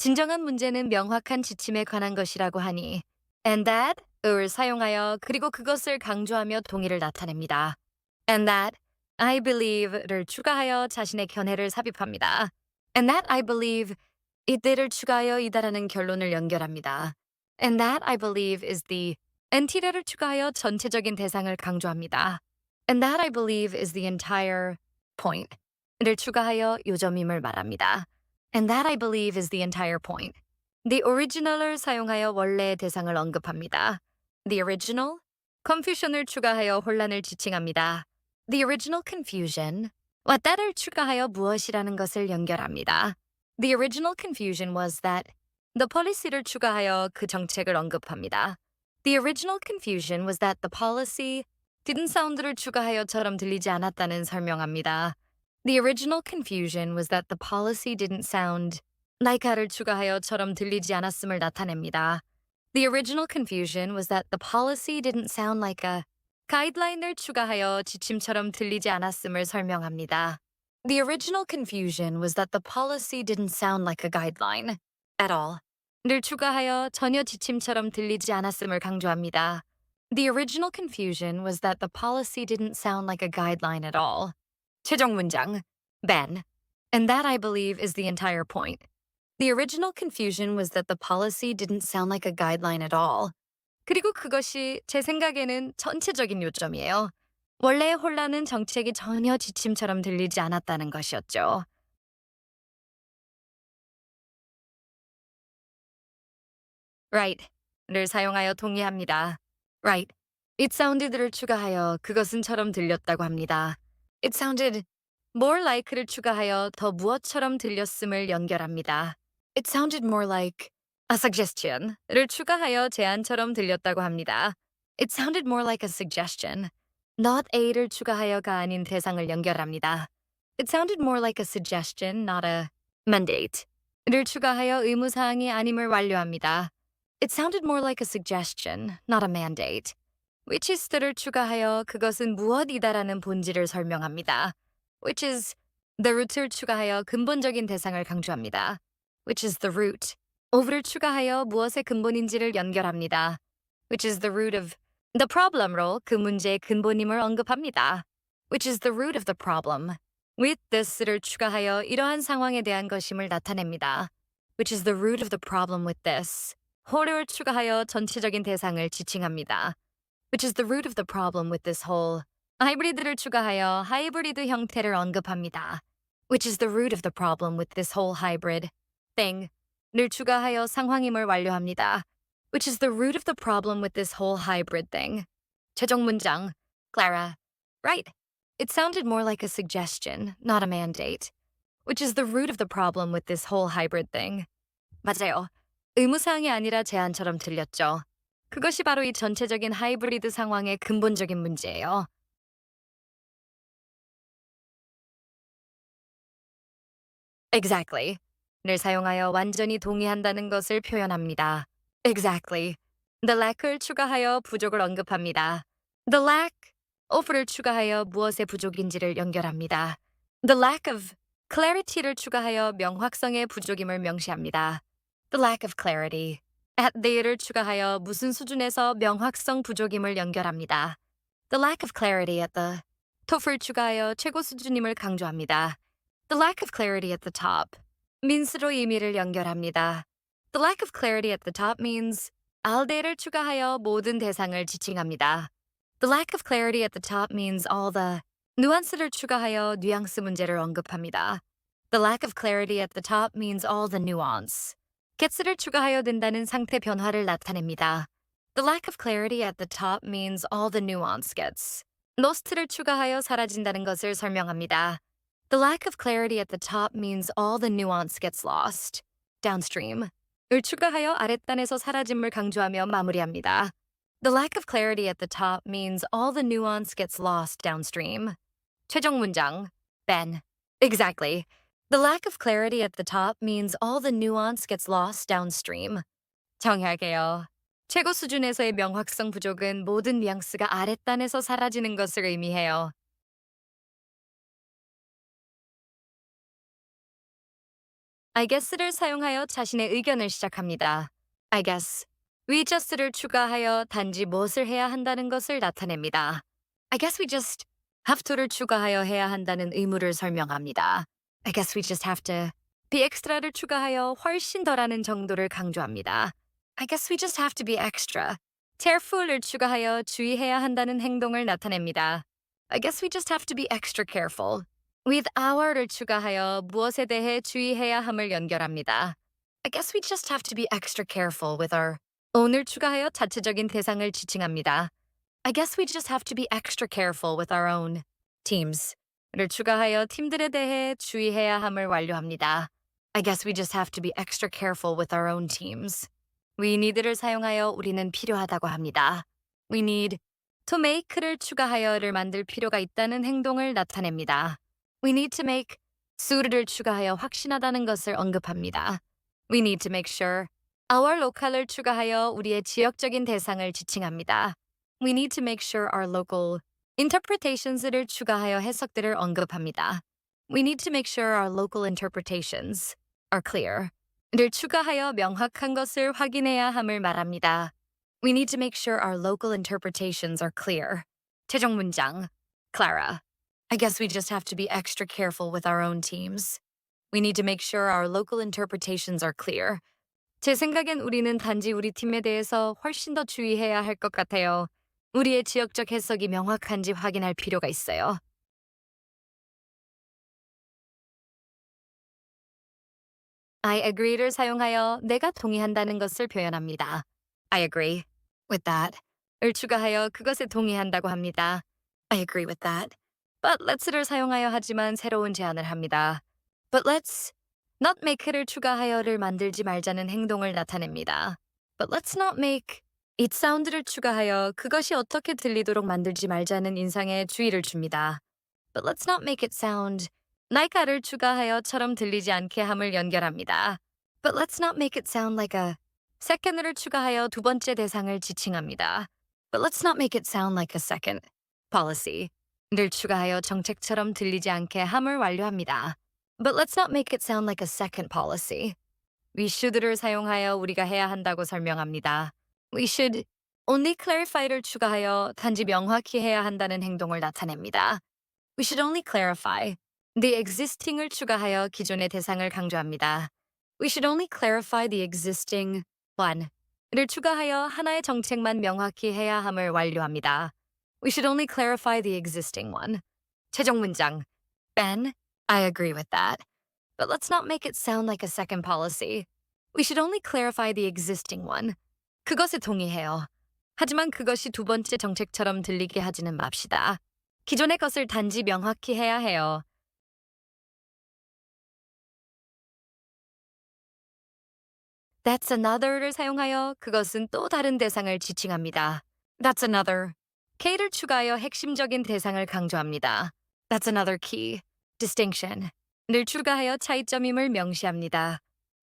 진정한 문제는 명확한 지침에 관한 것이라고 하니 and that을 사용하여 그리고 그것을 강조하며 동의를 나타냅니다. and that I believe를 추가하여 자신의 견해를 삽입합니다. and that I believe 이때를 추가하여 이다라는 결론을 연결합니다. and that I believe is the 엔티레를 추가하여 전체적인 대상을 강조합니다. and that I believe is the entire point를 추가하여 요점임을 말합니다. and that I believe is the entire point. The original을 사용하여 원래의 대상을 언급합니다. The original, confusion을 추가하여 혼란을 지칭합니다. The original confusion, 왔다를 추가하여 무엇이라는 것을 연결합니다. The original confusion was that the policy를 추가하여 그 정책을 언급합니다. The original confusion was that the policy didn't sound를 추가하여처럼 들리지 않았다는 설명합니다. The original confusion was that the policy didn't sound like를 추가하여처럼 들리지 않았음을 나타냅니다. The original confusion was that the policy didn't sound like a guideline을 추가하여 지침처럼 들리지 않았음을 설명합니다. The original confusion was that the policy didn't sound like a guideline at all. 를 추가하여 전혀 지침처럼 들리지 않았음을 강조합니다. The original confusion was that the policy didn't sound like a guideline at all. 최종 문장, Ben. And that I believe is the entire point. The original confusion was that the policy didn't sound like a guideline at all. 그리고 그것이 제 생각에는 전체적인 요점이에요. 원래의 혼란은 정책이 전혀 지침처럼 들리지 않았다는 것이었죠. right를 사용하여 동의합니다. right. It sounded를 추가하여 그것은처럼 들렸다고 합니다. It sounded more like를 추가하여 더 무엇처럼 들렸음을 연결합니다. It sounded more like a suggestion를 추가하여 제안처럼 들렸다고 합니다. It sounded more like a suggestion. not a를 추가하여가 아닌 대상을 연결합니다. It sounded more like a suggestion, not a mandate를 추가하여 의무사항이 아님을 완료합니다. It sounded more like a suggestion, not a mandate. which is를 추가하여 그것은 무엇이다라는 본질을 설명합니다. which is the root를 추가하여 근본적인 대상을 강조합니다. which is the root. of를 추가하여 무엇의 근본인지를 연결합니다. which is the root of the problem로 그 문제의 근본임을 언급합니다. which is the root of the problem. with this를 추가하여 이러한 상황에 대한 것임을 나타냅니다. which is the root of the problem with this. whole을 추가하여 전체적인 대상을 지칭합니다. which is the root of the problem with this whole. 하이브리드를 추가하여 하이브리드 형태를 언급합니다. which is the root of the problem with this whole hybrid thing를 추가하여 상황임을 완료합니다. which is the root of the problem with this whole hybrid thing. 최종 문장, Clara. Right. It sounded more like a suggestion, not a mandate. which is the root of the problem with this whole hybrid thing. 맞아요. 의무사항이 아니라 제안처럼 들렸죠. 그것이 바로 이 전체적인 하이브리드 상황의 근본적인 문제예요. exactly를 사용하여 완전히 동의한다는 것을 표현합니다. exactly. the lack을 추가하여 부족을 언급합니다. the lack of를 추가하여 무엇의 부족인지를 연결합니다. the lack of clarity를 추가하여 명확성의 부족임을 명시합니다. the lack of clarity. at the를 추가하여 무슨 수준에서 명확성 부족임을 연결합니다. The lack of clarity at the top을 추가하여 최고 수준임을 강조합니다. The lack of clarity at the top. means로 의미를 연결합니다. The lack of clarity at the top means all the를 추가하여 모든 대상을 지칭합니다. The lack of clarity at the top means all the nuance를 추가하여 뉘앙스 문제를 언급합니다. The lack of clarity at the top means all the nuance. gets를 추가하여 된다는 상태 변화를 나타냅니다. The lack of clarity at the top means all the nuance gets. lost를 추가하여 사라진다는 것을 설명합니다. The lack of clarity at the top means all the nuance gets lost. downstream. 을 추가하여 아랫단에서 사라짐을 강조하며 마무리합니다. The lack of clarity at the top means all the nuance gets lost downstream. 최종 문장, Ben. Exactly. The lack of clarity at the top means all the nuance gets lost downstream. 정리할게요. 최고 수준에서의 명확성 부족은 모든 뉘앙스가 아랫단에서 사라지는 것을 의미해요. I guess를 사용하여 자신의 의견을 시작합니다. I guess. We just를 추가하여 단지 무엇을 해야 한다는 것을 나타냅니다. I guess we just have to를 추가하여 해야 한다는 의무를 설명합니다. I guess we just have to. be extra를 추가하여 훨씬 더라는 정도를 강조합니다. I guess we just have to be extra. careful을 추가하여 주의해야 한다는 행동을 나타냅니다. I guess we just have to be extra careful. with our를 추가하여 무엇에 대해 주의해야 함을 연결합니다. I guess we just have to be extra careful with our own을 추가하여 자체적인 대상을 지칭합니다. I guess we just have to be extra careful with our own teams를 추가하여 팀들에 대해 주의해야 함을 완료합니다. I guess we just have to be extra careful with our own teams. We need를 사용하여 우리는 필요하다고 합니다. We need to make를 추가하여를 만들 필요가 있다는 행동을 나타냅니다. We need to make su를 추가하여 확신하다는 것을 언급합니다. We need to make sure our local을 추가하여 우리의 지역적인 대상을 지칭합니다. We need to make sure our local interpretations를 추가하여 해석들을 언급합니다. We need to make sure our local interpretations are clear. 를 추가하여 명확한 것을 확인해야 함을 말합니다. We need to make sure our local interpretations are clear. 최종 문장. Clara. I guess we just have to be extra careful with our own teams. We need to make sure our local interpretations are clear. 제 생각엔 우리는 단지 우리 팀에 대해서 훨씬 더 주의해야 할 것 같아요. 우리의 지역적 해석이 명확한지 확인할 필요가 있어요. I agree를 사용하여 내가 동의한다는 것을 표현합니다. I agree with that. 을 추가하여 그것에 동의한다고 합니다. I agree with that. But let's를 사용하여 하지만 새로운 제안을 합니다. But let's not make를 추가하여를 만들지 말자는 행동을 나타냅니다. But let's not make it sound를 추가하여 그것이 어떻게 들리도록 만들지 말자는 인상에 주의를 줍니다. But let's not make it sound like a를 추가하여처럼 들리지 않게 함을 연결합니다. But let's not make it sound like a second를 추가하여 두 번째 대상을 지칭합니다. But let's not make it sound like a second policy를 추가하여 정책처럼 들리지 않게 함을 완료합니다. But let's not make it sound like a second policy. We should를 사용하여 우리가 해야 한다고 설명합니다. We should only clarify를 추가하여 단지 명확히 해야 한다는 행동을 나타냅니다. We should only clarify. the existing을 추가하여 기존의 대상을 강조합니다. We should only clarify the existing one를 추가하여 하나의 정책만 명확히 해야 함을 완료합니다. We should only clarify the existing one. 최종 문장. Ben, I agree with that. But let's not make it sound like a second policy. We should only clarify the existing one. 그것에 동의해요. 하지만 그것이 두 번째 정책처럼 들리게 하지는 맙시다. 기존의 것을 단지 명확히 해야 해요. That's another를 사용하여 그것은 또 다른 대상을 지칭합니다. That's another. K를 추가하여 핵심적인 대상을 강조합니다. That's another key. Distinction. 를 추가하여 차이점임을 명시합니다.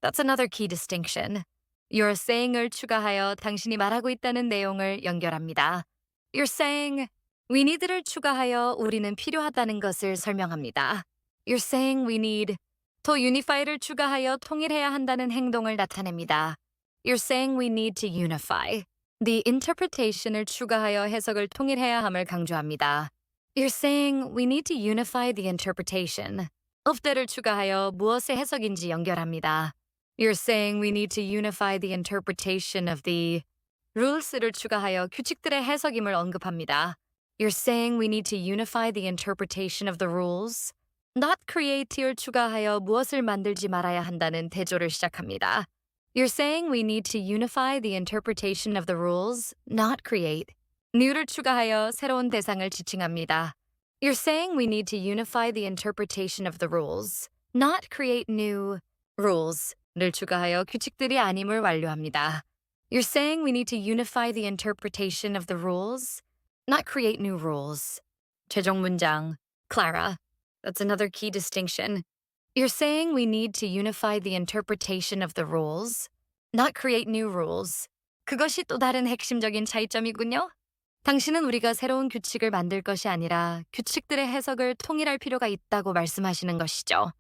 That's another key distinction. You're saying을 추가하여 당신이 말하고 있다는 내용을 연결합니다. You're saying we need를 추가하여 우리는 필요하다는 것을 설명합니다. You're saying we need 더 unify를 추가하여 통일해야 한다는 행동을 나타냅니다. You're saying we need to unify. The interpretation을 추가하여 해석을 통일해야 함을 강조합니다. You're saying we need to unify the interpretation. of the를 추가하여 무엇의 해석인지 연결합니다. You're saying we need to unify the interpretation of the rules를 추가하여 규칙들의 해석임을 언급합니다. You're saying we need to unify the interpretation of the rules. not create를 추가하여 무엇을 만들지 말아야 한다는 대조를 시작합니다. You're saying we need to unify the interpretation of the rules, not create. new를 추가하여 새로운 대상을 지칭합니다. You're saying we need to unify the interpretation of the rules, not create new rules를 추가하여 규칙들이 아님을 완료합니다. You're saying we need to unify the interpretation of the rules, not create new rules. 최종 문장. Clara. That's another key distinction. You're saying we need to unify the interpretation of the rules, not create new rules. 그것이 또 다른 핵심적인 차이점이군요. 당신은 우리가 새로운 규칙을 만들 것이 아니라 규칙들의 해석을 통일할 필요가 있다고 말씀하시는 것이죠.